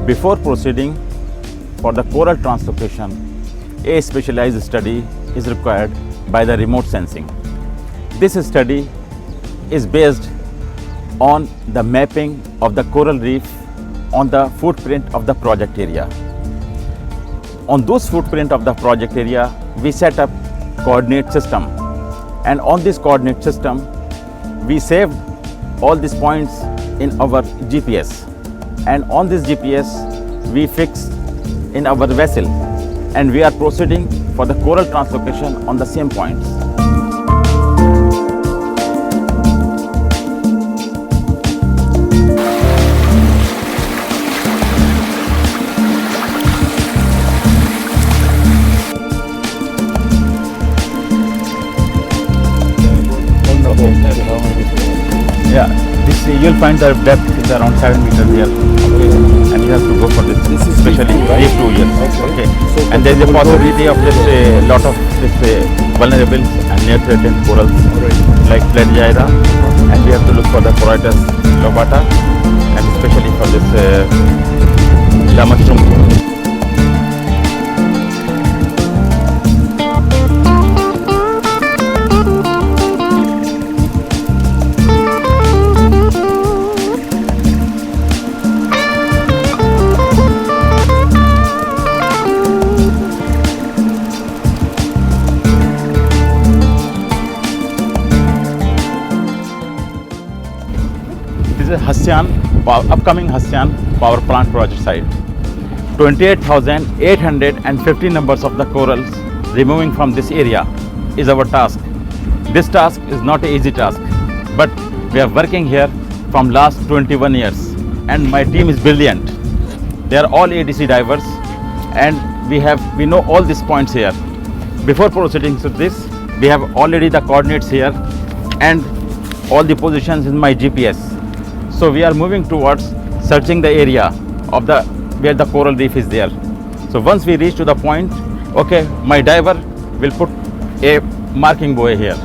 Before proceeding for the coral translocation, a specialized study is required by the remote sensing. This study is based on the mapping of the coral reef on the footprint of the project area. On those footprint of the project area, we set up coordinate system, and on this coordinate system, we saved all these points in our GPS, and on this GPS, we fix in our vessel, and we are proceeding for the coral translocation on the same points. Yeah, this you'll find the depth is around 7 meters here. Okay. And you have to go for this, especially these 2 years. Okay. So and there is a possibility of this lot of this vulnerable and near threatened corals like Pledgeira, and we have to look for the Choroides lobata, and especially for this the mushroom. Hasyan, upcoming Hasyan power plant project site. 28,850 numbers of the corals removing from this area is our task. This task is not an easy task, but we are working here from last 21 years, and my team is brilliant. They are all ADC divers, and we know all these points here. Before proceeding to this, we have already the coordinates here and all the positions in my GPS. So we are moving towards searching the area of where the coral reef is there. So once we reach to the point, okay, my diver will put a marking buoy here.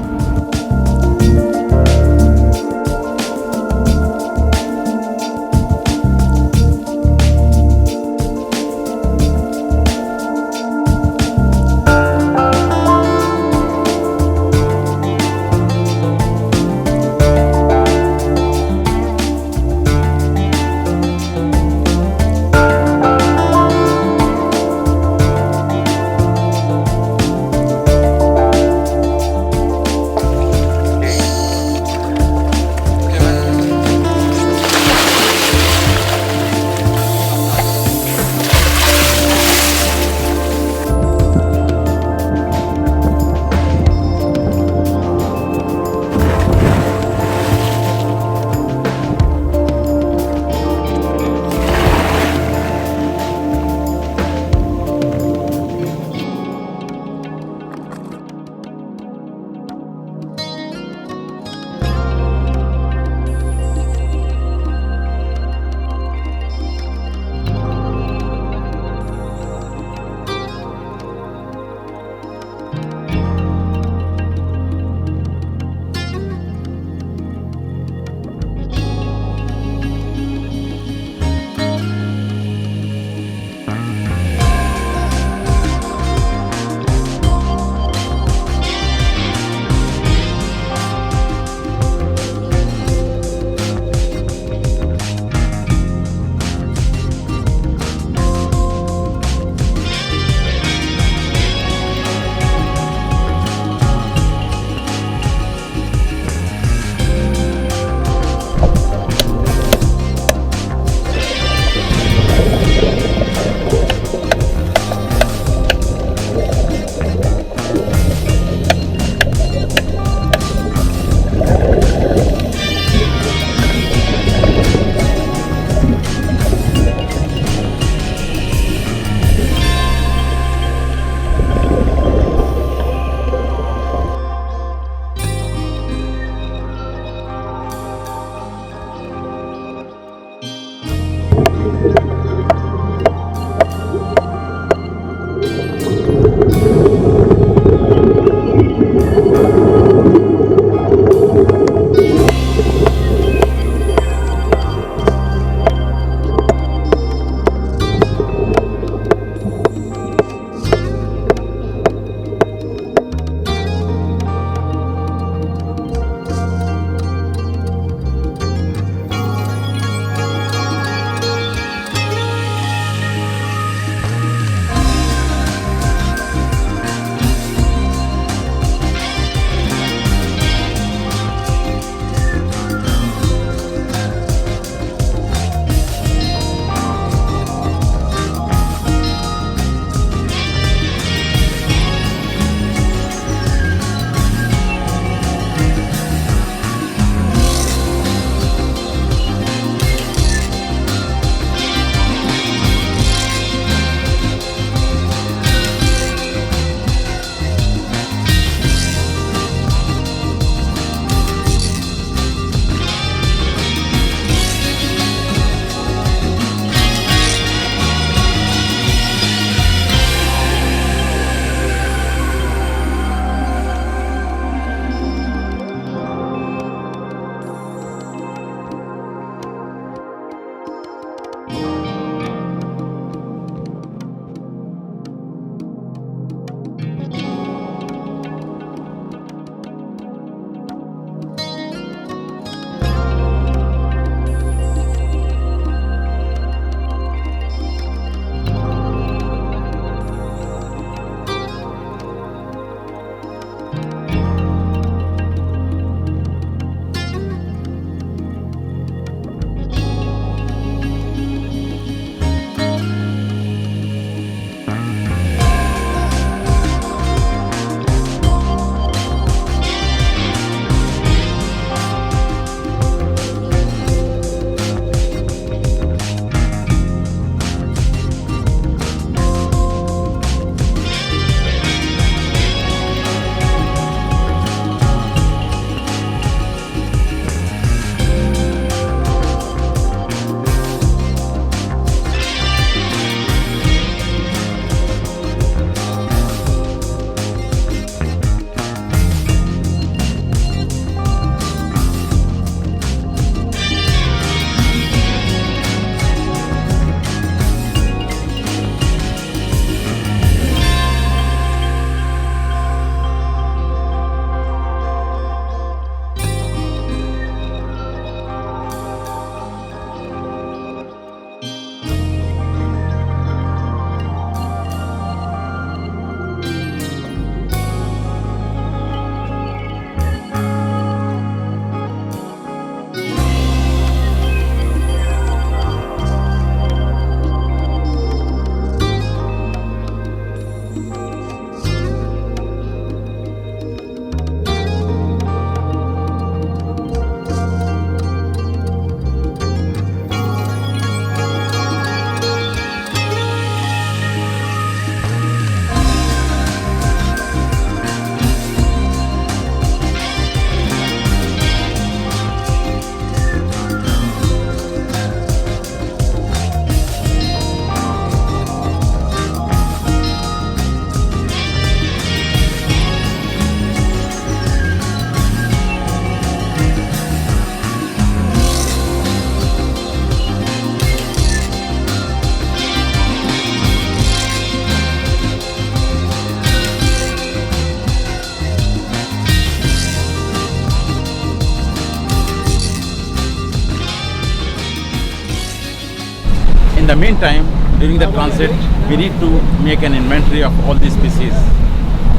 In the meantime, during the transit, we need to make an inventory of all these species.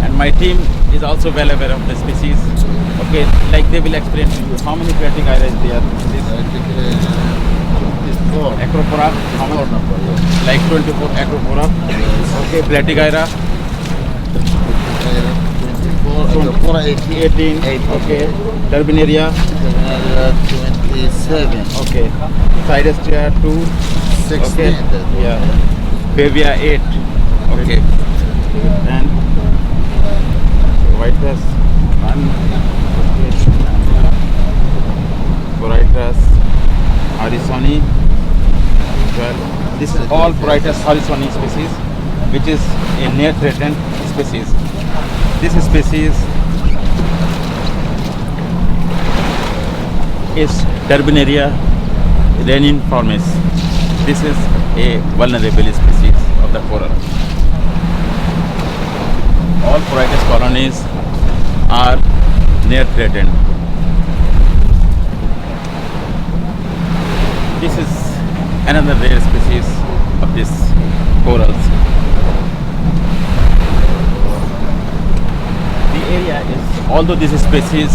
And my team is also well aware of the species. Okay, like they will explain to you how many Platygyra is there. This Acropora, how much? Like 24 Acropora. Okay, Platygyra. 24, 18, 18. Okay, Turbinaria. 27, Okay, Cyrustia 2. 16. Okay, yeah. Pavia 8. Okay, and Vitus 1. Boritus harrisoni 12. This is all Boritus harrisoni species, which is a near threatened species. This species is Turbinaria reniformis. This is a vulnerable species of the coral. All Boritus colonies are near threatened. This is another rare species of these corals. The area is, although this species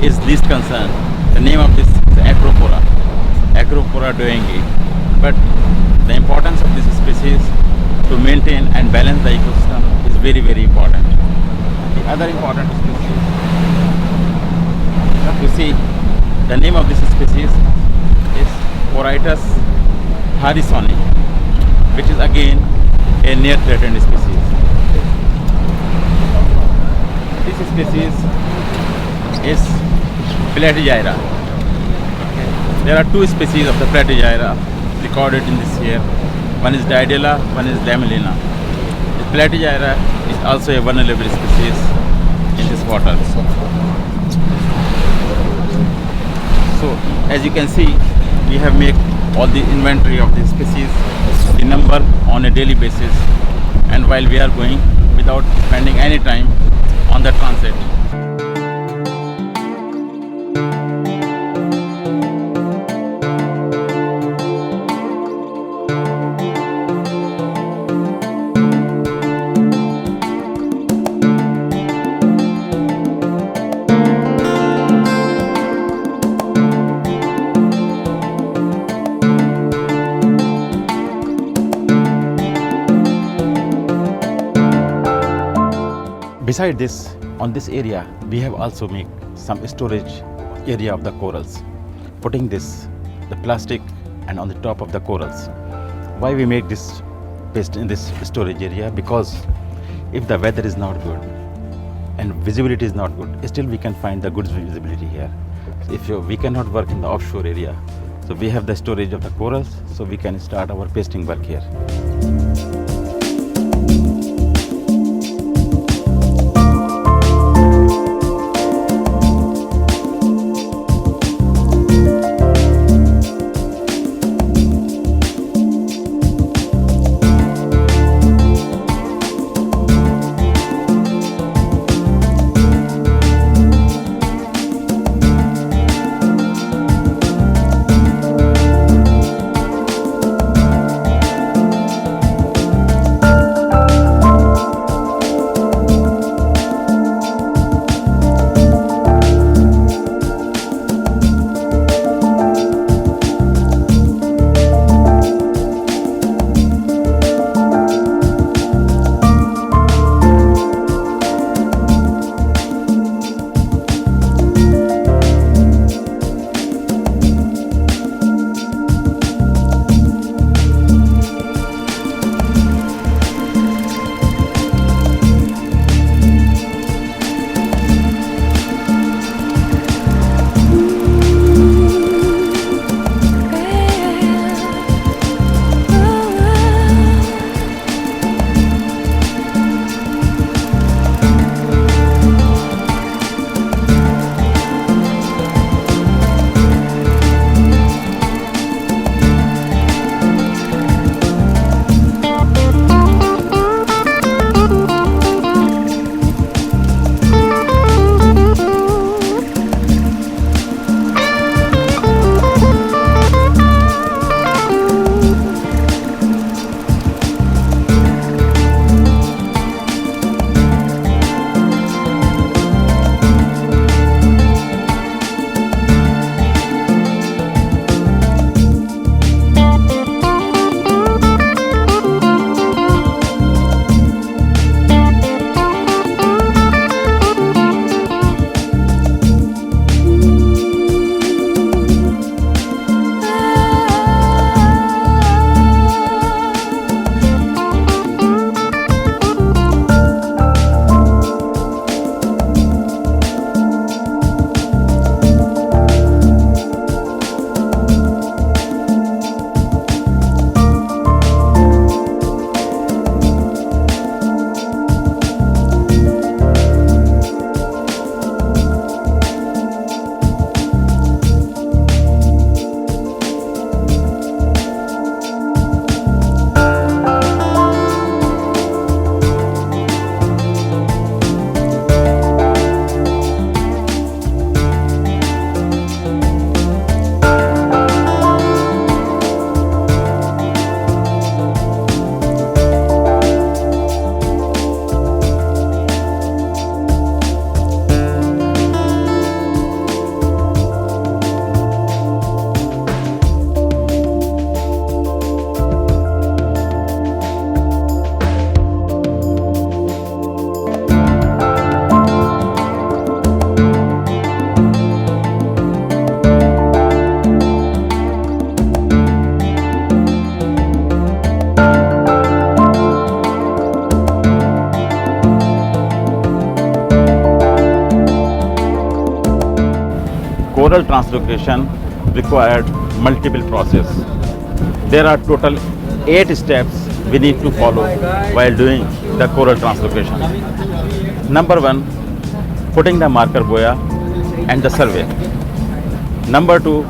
is least concerned, the name of this is Acropora doengi. But the importance of this species to maintain and balance the ecosystem is very, very important. The other important species, you see, the name of this species is Boritus harrisoni, which is again a near threatened species. This species is Platygyra. Okay. There are two species of the Platygyra recorded in this year. One is Diadella, one is Lamellina. The Platygyra is also a vulnerable species in this water. So, as you can see, we have made all the inventory of the species, the number on a daily basis, and while we are going without spending any time on the transit. Beside this, on this area, we have also made some storage area of the corals, putting the plastic and on the top of the corals. Why we make this paste in this storage area? Because if the weather is not good and visibility is not good, still we can find the good visibility here. We cannot work in the offshore area, so we have the storage of the corals, so we can start our pasting work here. coral translocation required multiple process. There are total 8 steps we need to follow while doing the coral translocation. Number 1, putting the marker buoy and the survey. Number 2,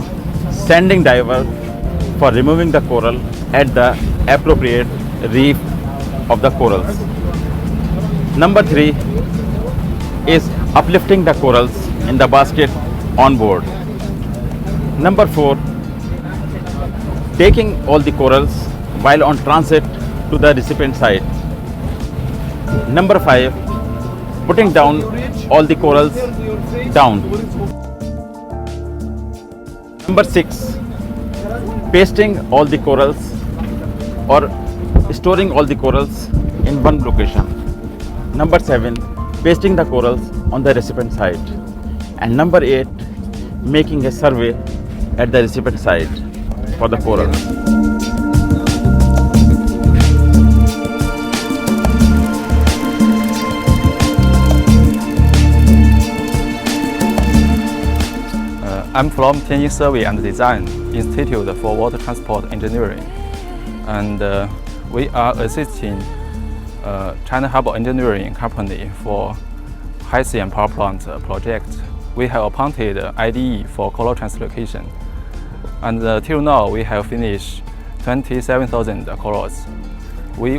sending diver for removing the coral at the appropriate reef of the corals. Number 3 is uplifting the corals in the basket on board. Number 4, taking all the corals while on transit to the recipient side. Number 5, putting down all the corals down. Number 6, pasting all the corals or storing all the corals in one location. Number 7, pasting the corals on the recipient side. And number 8, making a survey at the recipient side for the corals. I'm from Tianjin Survey and Design Institute for Water Transport Engineering, and we are assisting China Harbor Engineering Company for high-sea power plant project. We have appointed IDE for coral translocation, and till now we have finished 27,000 corals. We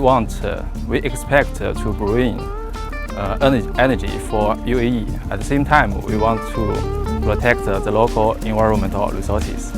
expect to bring energy for UAE. At the same time, we want to protect the local environmental resources.